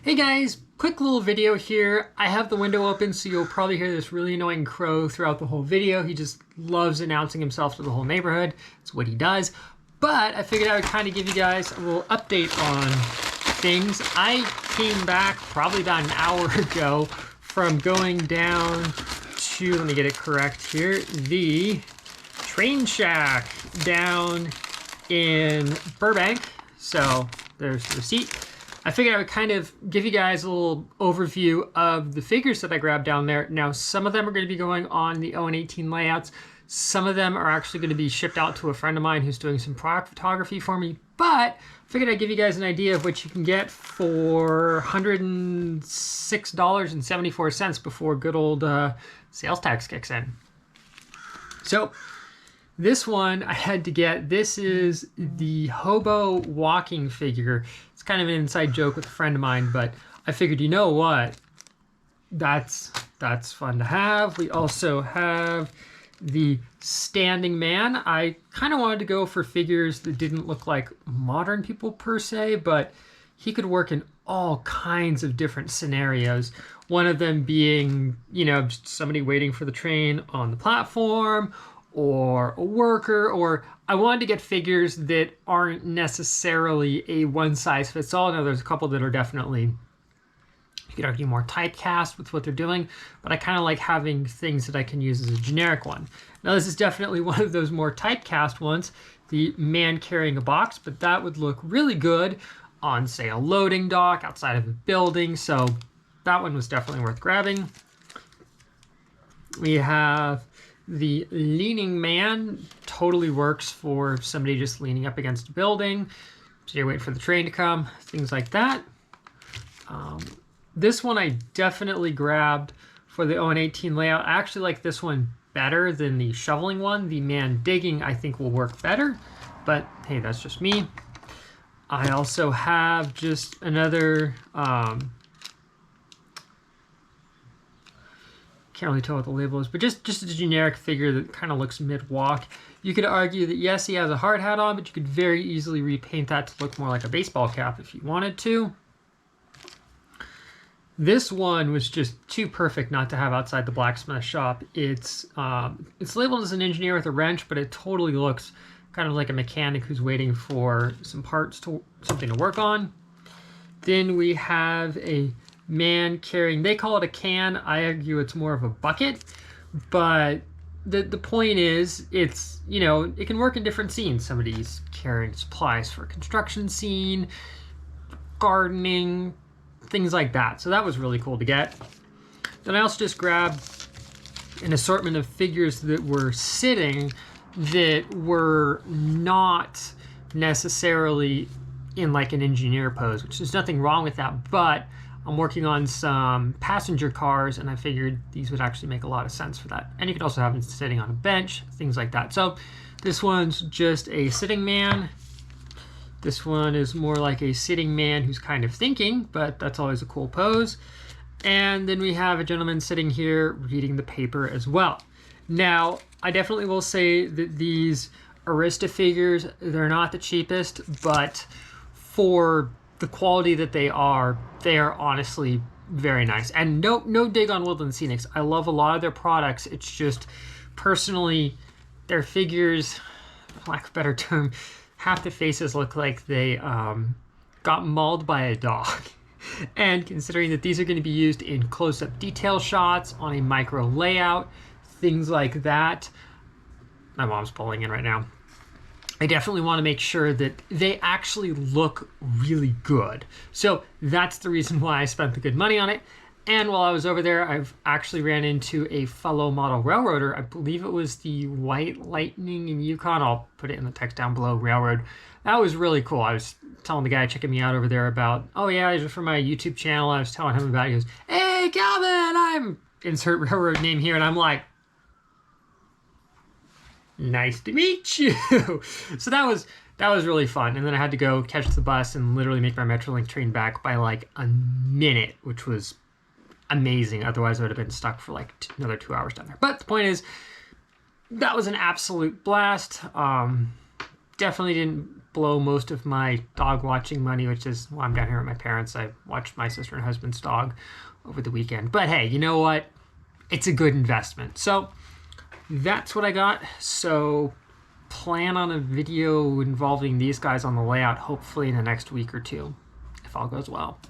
Hey guys, quick little video here. I have the window open, so you'll probably hear this really annoying crow throughout the whole video. He just loves announcing himself to the whole neighborhood. It's what he does. But I figured I would kind of give you guys a little update on things. I came back probably about an hour ago from going down to, let me get it correct here, the train shack down in Burbank. So there's the receipt. I figured I would kind of give you guys a little overview of the figures that I grabbed down there. Now, some of them are going to be going on the 0-18 layouts. Some of them are actually going to be shipped out to a friend of mine who's doing some product photography for me. But I figured I'd give you guys an idea of what you can get for $106.74 before good old sales tax kicks in. So this one I had to get. This is the hobo walking figure. It's kind of an inside joke with a friend of mine, but I figured, you know what? That's fun to have. We also have the standing man. I kind of wanted to go for figures that didn't look like modern people per se, but he could work in all kinds of different scenarios. One of them being, you know, just somebody waiting for the train on the platform, or a worker, or I wanted to get figures that aren't necessarily a one-size-fits-all. Now, there's a couple that are definitely, you could argue, more typecast with what they're doing, but I kind of like having things that I can use as a generic one. Now, this is definitely one of those more typecast ones, the man carrying a box, but that would look really good on, say, a loading dock outside of a building, so that one was definitely worth grabbing. We have the leaning man. Totally works for somebody just leaning up against a building. So you're waiting for the train to come, things like that. This one I definitely grabbed for the 0-18 layout. I actually like this one better than the shoveling one. The man digging I think will work better, but hey, that's just me. I also have just another, can't really tell what the label is, but just a generic figure that kind of looks mid-walk. You could argue that yes, he has a hard hat on, but you could very easily repaint that to look more like a baseball cap if you wanted to. This one was just too perfect not to have outside the blacksmith shop. It's labeled as an engineer with a wrench, but it totally looks kind of like a mechanic who's waiting for some parts to something to work on. Then we have a man carrying, they call it a can. I argue it's more of a bucket, but the point is, it's, you know, it can work in different scenes. Somebody's carrying supplies for a construction scene, gardening, things like that. So that was really cool to get. Then I also just grabbed an assortment of figures that were sitting that were not necessarily in like an engineer pose, which there's nothing wrong with that, but I'm working on some passenger cars, and I figured these would actually make a lot of sense for that. And you could also have them sitting on a bench, things like that. So this one's just a sitting man. This one is more like a sitting man who's kind of thinking, but that's always a cool pose. And then we have a gentleman sitting here reading the paper as well. Now, I definitely will say that these Arttista figures, they're not the cheapest, but for the quality that they are honestly very nice. And no dig on Woodland Scenics. I love a lot of their products. It's just, personally, their figures, for lack of a better term, half the faces look like they got mauled by a dog. And considering that these are going to be used in close-up detail shots, on a micro layout, things like that. My mom's pulling in right now. I definitely want to make sure that they actually look really good. So that's the reason why I spent the good money on it. And while I was over there, I've actually ran into a fellow model railroader. I believe it was the White Lightning and Yukon. I'll put it in the text down below, railroad. That was really cool. I was telling the guy checking me out over there about, oh yeah, these are for my YouTube channel. I was telling him about it. He goes, hey, Calvin, I'm insert railroad name here. And I'm like, nice to meet you. So that was really fun. And then I had to go catch the bus and literally make my Metrolink train back by like a minute, which was amazing. Otherwise I would have been stuck for like another 2 hours down there. But the point is, that was an absolute blast. Definitely didn't blow most of my dog watching money, which is, well, I'm down here at my parents'. I watched my sister and husband's dog over the weekend. But hey, you know what? It's a good investment. So that's what I got. So plan on a video involving these guys on the layout, hopefully in the next week or two, if all goes well.